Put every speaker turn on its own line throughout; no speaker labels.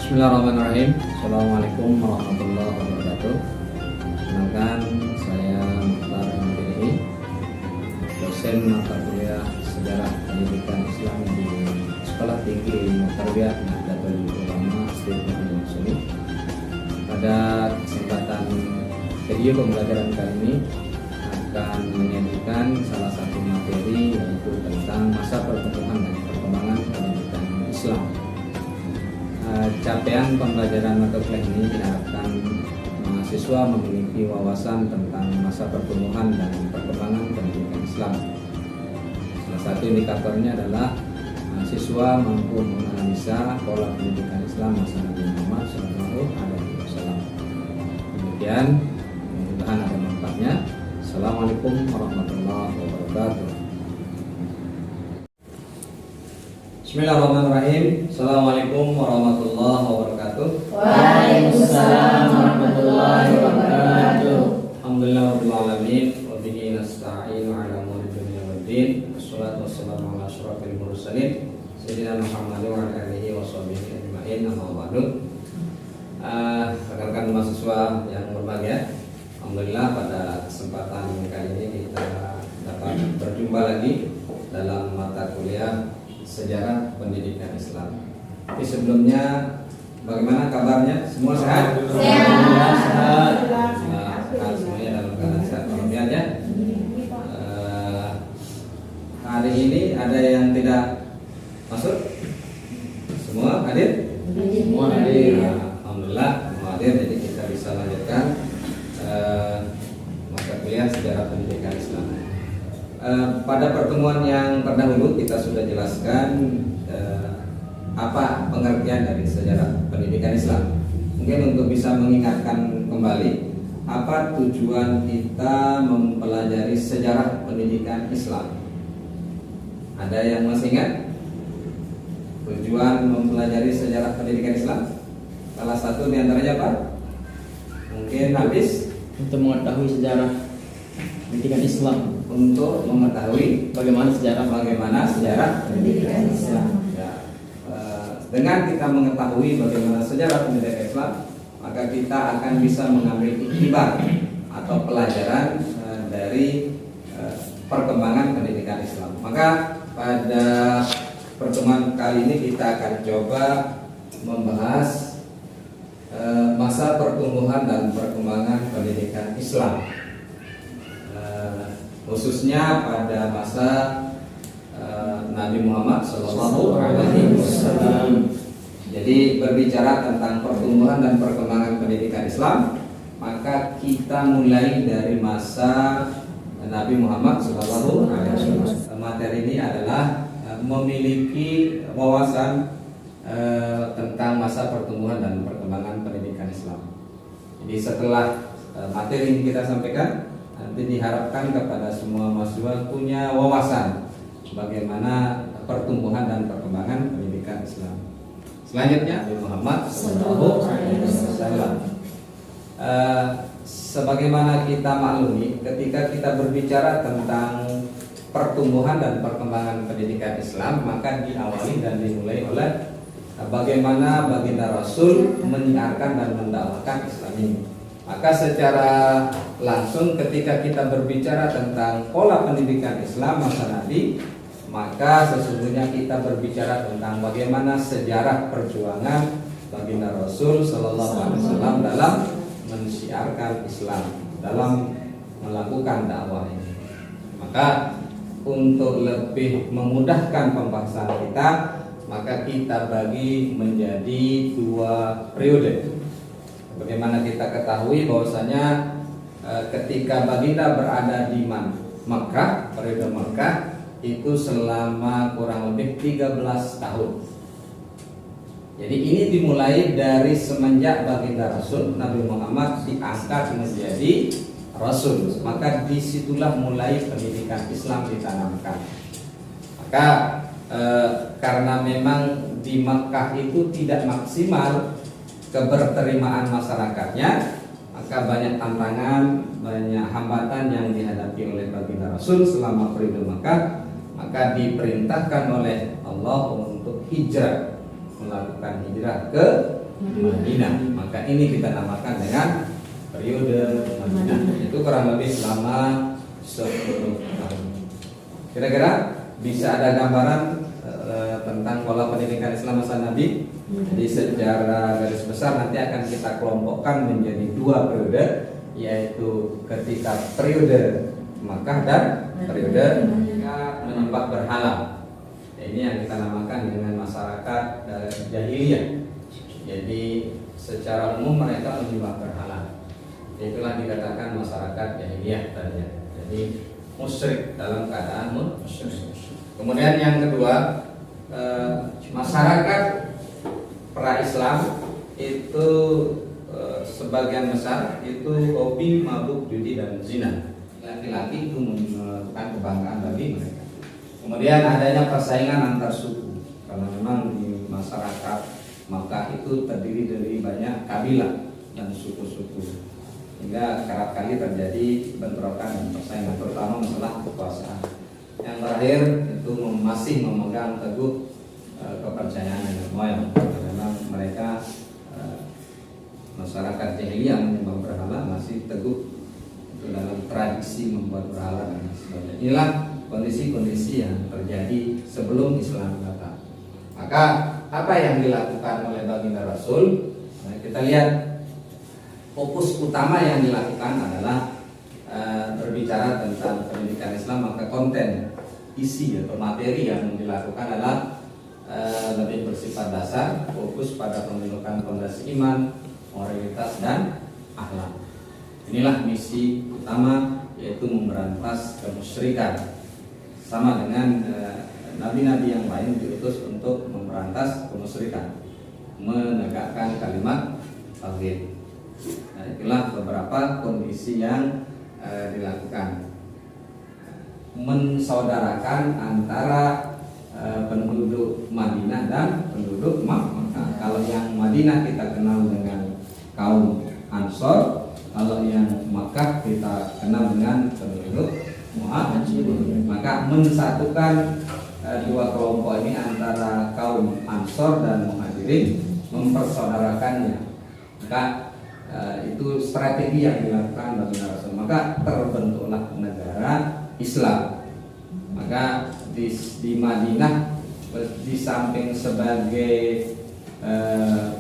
Bismillahirrahmanirrahim. Assalamualaikum warahmatullahi wabarakatuh. Kenalkan, saya Mukhtar MPDI, dosen mata kuliah Sejarah Pendidikan Islam di Sekolah Tinggi Ilmu Tarbiyah Nahdlatul Ulama Astirul Muslimin. Pada kesempatan video pembelajaran kali ini akan menyajikan salah satu materi, yaitu tentang masa pertumbuhan dan perkembangan pendidikan Islam. Capaian pembelajaran mata kuliah ini diharapkan mahasiswa memiliki wawasan tentang masa pertumbuhan dan perkembangan pendidikan Islam. Salah satu indikatornya adalah mahasiswa mampu menganalisa pola pendidikan Islam masa Nabi Muhammad SAW. Demikian, mudah-mudahan ada manfaatnya. Assalamualaikum warahmatullahi wabarakatuh. Bismillahirrahmanirrahim. Assalamualaikum warahmatullahi wabarakatuh.
Waalaikumsalam warahmatullahi wabarakatuh.
Alhamdulillah rabbil alamin wa bihi nasta'inu ala umuri dunya waddin. Wassalatu wassalamu ala asyrafil mursalin sayyidina Muhammadin wa ala alihi wa sahbihi ajma'in. Amma ba'du. Rekan-rekan mahasiswa yang berbahagia, alhamdulillah pada kesempatan kali ini kita dapat berjumpa lagi dalam mata kuliah Sejarah Pendidikan Islam. Tapi sebelumnya, bagaimana kabarnya? Semua sehat?
Sehat.
Sehat semuanya dalam keadaan sehat walafiat ya. Hari ini ada yang tidak masuk? Semua hadir?
Semua
hadir. Alhamdulillah semua hadir. Jadi kita bisa lanjutkan mata kuliah Sejarah Pendidikan Islam. Pada pertemuan yang terdahulu kita sudah jelaskan apa pengertian dari sejarah pendidikan Islam. Mungkin untuk bisa mengingatkan kembali, apa tujuan kita mempelajari sejarah pendidikan Islam? Ada yang masih ingat tujuan mempelajari sejarah pendidikan Islam? Salah satu diantaranya apa? Mungkin habis
untuk mengetahui sejarah pendidikan Islam,
untuk mengetahui
bagaimana sejarah
pendidikan Islam. Ya. Dengan kita mengetahui bagaimana sejarah pendidikan Islam, maka kita akan bisa mengambil iktibar atau pelajaran dari perkembangan pendidikan Islam. Maka pada pertemuan kali ini kita akan coba membahas masa pertumbuhan dan perkembangan pendidikan Islam, khususnya pada masa Nabi Muhammad SAW. Jadi berbicara tentang pertumbuhan dan perkembangan pendidikan Islam, maka kita mulai dari masa Nabi Muhammad SAW. Materi ini adalah memiliki wawasan tentang masa pertumbuhan dan perkembangan pendidikan Islam. Jadi setelah materi ini kita sampaikan, nanti diharapkan kepada semua mahasiswa punya wawasan bagaimana pertumbuhan dan perkembangan pendidikan Islam. Selanjutnya Nabi Muhammad SAW. Sebagaimana kita maklumi, ketika kita berbicara tentang pertumbuhan dan perkembangan pendidikan Islam, maka diawali dan dimulai oleh bagaimana baginda Rasul menyiarkan dan mendakwakan Islam ini. Maka secara langsung ketika kita berbicara tentang pola pendidikan Islam masa Nabi, maka sesungguhnya kita berbicara tentang bagaimana sejarah perjuangan baginda Rasul Sallallahu Alaihi Wasallam dalam mensiarkan Islam, dalam melakukan dakwah ini. Maka untuk lebih memudahkan pembahasan kita, maka kita bagi menjadi dua periode. Bagaimana kita ketahui bahwasanya ketika baginda berada di Makkah, periode Makkah itu selama kurang lebih 13 tahun. Jadi ini dimulai dari semenjak baginda Rasul Nabi Muhammad diangkat menjadi Rasul. Maka disitulah mulai pendidikan Islam ditanamkan. Maka karena memang di Makkah itu tidak maksimal keberterimaan masyarakatnya, maka banyak tantangan, banyak hambatan yang dihadapi oleh baginda Rasul selama periode Makkah. Maka diperintahkan oleh Allah untuk hijrah, melakukan hijrah ke Madinah. Maka ini kita namakan dengan periode Madinah. Itu kurang lebih selama 10 tahun. Kira-kira bisa ada gambaran tentang pola pendidikan Islam masa Nabi. Jadi secara garis besar nanti akan kita kelompokkan menjadi 2 periode, yaitu ketika periode Makkah dan periode menyembah berhala. Ini yang kita namakan dengan masyarakat jahiliyah. Jadi secara umum mereka menyembah berhala. Itulah dikatakan masyarakat jahiliyah tadinya. Jadi musyrik, dalam keadaan musyrik. Kemudian yang kedua, masyarakat pra-Islam itu sebagian besar itu hobi mabuk, judi dan zina. Laki-laki itu merupakan kebanggaan bagi mereka. Kemudian adanya persaingan antar suku, karena memang di masyarakat Makkah itu terdiri dari banyak kabilah dan suku-suku, hingga kerap kali terjadi bentrokan dan persaingan, terutama masalah kekuasaan. Yang terakhir itu masih memegang teguh kepercayaan nenek moyang. Memang mereka masyarakat jahiliyah menyembah berhala masih teguh itu dalam tradisi membuat berhala dan sebagainya. Inilah kondisi-kondisi yang terjadi sebelum Islam datang. Maka apa yang dilakukan oleh baginda Rasul? Nah, kita lihat fokus utama yang dilakukan adalah berbicara tentang pendidikan Islam. Maka konten isi atau materi yang dilakukan adalah lebih bersifat dasar, fokus pada pembentukan fondasi iman, moralitas dan akhlak. Inilah misi utama, yaitu memberantas kemusyrikan. Sama dengan nabi-nabi yang lain diutus untuk memberantas kemusyrikan, menegakkan kalimat tauhid. Nah, itulah beberapa kondisi yang dilakukan. Mensaudarakan antara penduduk Madinah dan penduduk Makkah. Kalau yang Madinah kita kenal dengan kaum Ansor, kalau yang Makkah kita kenal dengan penduduk Muhajirin. Maka mensatukan 2 kelompok ini antara kaum Ansor dan Muhajirin, mempersaudarakannya. Maka itu strategi yang dilakukan baginda Rasul. Maka terbentuklah negara Islam. Maka di Madinah di samping sebagai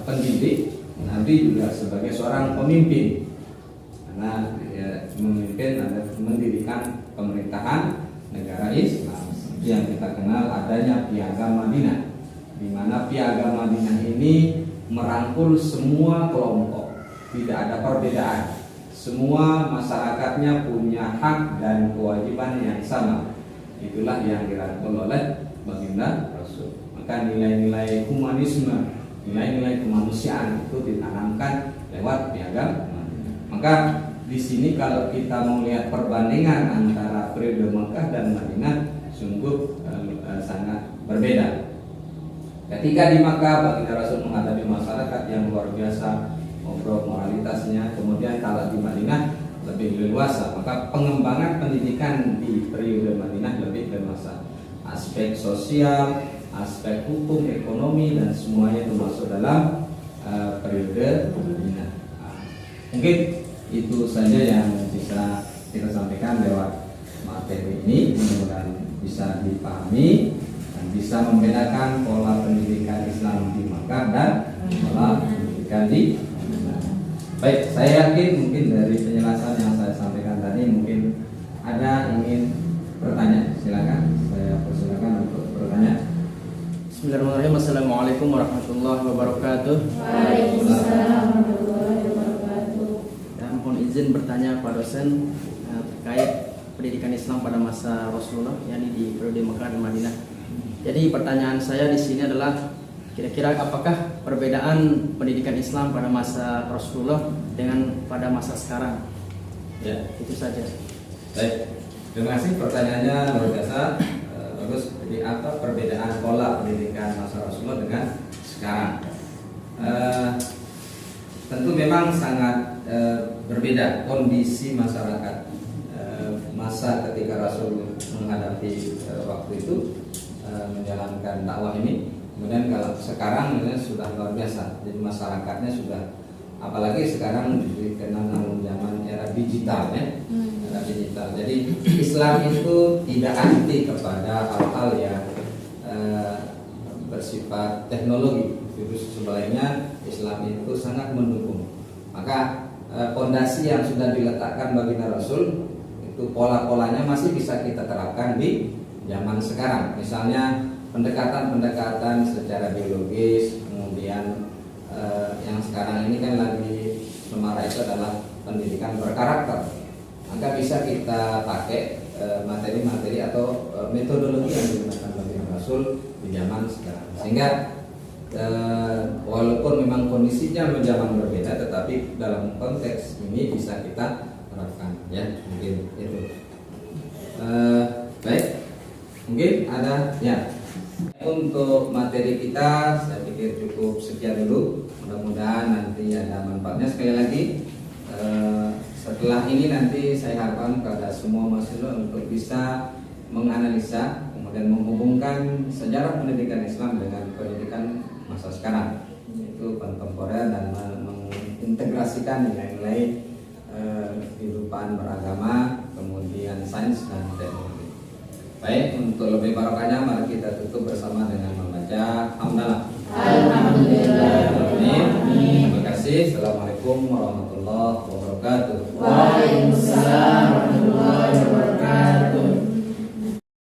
pendidik, Nabi juga sebagai seorang pemimpin, karena memimpin ada mendirikan pemerintahan negara Islam yang kita kenal adanya Piagam Madinah, di mana Piagam Madinah ini merangkul semua kelompok, tidak ada perbedaan, semua masyarakatnya punya hak dan kewajiban yang sama. Itulah yang dirangkul oleh baginda Rasul. Maka nilai-nilai humanisme, nilai-nilai kemanusiaan itu ditanamkan lewat Piagam Madinah. Maka di sini kalau kita melihat perbandingan antara periode Makkah dan Madinah, sungguh sangat berbeda. Ketika di Makkah baginda Rasul menghadapi masyarakat yang luar biasa, ngobrol moralitasnya. Kemudian kalau di Madinah lebih leluasa, maka pengembangan pendidikan di periode Madinah lebih leluasa. Aspek sosial, aspek hukum, ekonomi dan semuanya itu masuk dalam periode Madinah. Mungkin itu saja yang bisa kita sampaikan lewat materi ini. Mudah-mudahan bisa dipahami dan bisa membedakan pola pendidikan Islam di Makkah dan pola pendidikan di Madinah. Baik, saya yakin mungkin dari penjelasan yang saya sampaikan tadi mungkin ada ingin bertanya. Silakan, saya persilakan untuk bertanya.
Bismillahirrahmanirrahim. Assalamualaikum warahmatullahi wabarakatuh.
Waalaikumsalam warahmatullahi wabarakatuh.
Dan mohon izin bertanya Pak dosen terkait pendidikan Islam pada masa Rasulullah, yakni di periode Makkah dan Madinah. Jadi pertanyaan saya di sini adalah kira-kira apakah perbedaan pendidikan Islam pada masa Rasulullah dengan pada masa sekarang?
Ya,
itu saja.
baik. Terima kasih, pertanyaannya luar biasa. Bagus. Jadi apa perbedaan pola pendidikan masa Rasulullah dengan sekarang? Tentu memang sangat berbeda kondisi masyarakat masa ketika Rasul menghadapi waktu itu menjalankan dakwah ini Kemudian kalau sekarang ini sudah luar biasa, jadi masyarakatnya sudah, apalagi sekarang dikenal dengan zaman era digital ya, era digital. Jadi Islam itu tidak anti kepada hal-hal yang bersifat teknologi. Justru sebaliknya Islam itu sangat mendukung. Maka fondasi yang sudah diletakkan baginda Rasul itu pola-polanya masih bisa kita terapkan di zaman sekarang. Misalnya pendekatan-pendekatan secara biologis, kemudian yang sekarang ini kan lagi semarak itu adalah pendidikan berkarakter. Maka bisa kita pakai materi-materi atau metodologi yang digunakan baginda Rasul di zaman sekarang. Sehingga walaupun memang kondisinya zaman berbeda, tetapi dalam konteks ini bisa kita terapkan ya, mungkin itu. Baik, mungkin ada ya. Untuk materi kita saya pikir cukup sekian dulu. Mudah-mudahan nanti ada manfaatnya. Sekali lagi setelah ini nanti saya harapkan kepada semua mahasiswa untuk bisa menganalisa kemudian menghubungkan sejarah pendidikan Islam dengan pendidikan masa sekarang, yaitu kontemporer, dan mengintegrasikan nilai-nilai kehidupan beragama, kemudian sains dan teknologi. Baik, untuk lebih barokahnya mari kita tutup bersama dengan membaca hamdalah.
Alhamdulillah.
Terima kasih. Assalamualaikum warahmatullahi wabarakatuh.
Waalaikumsalam.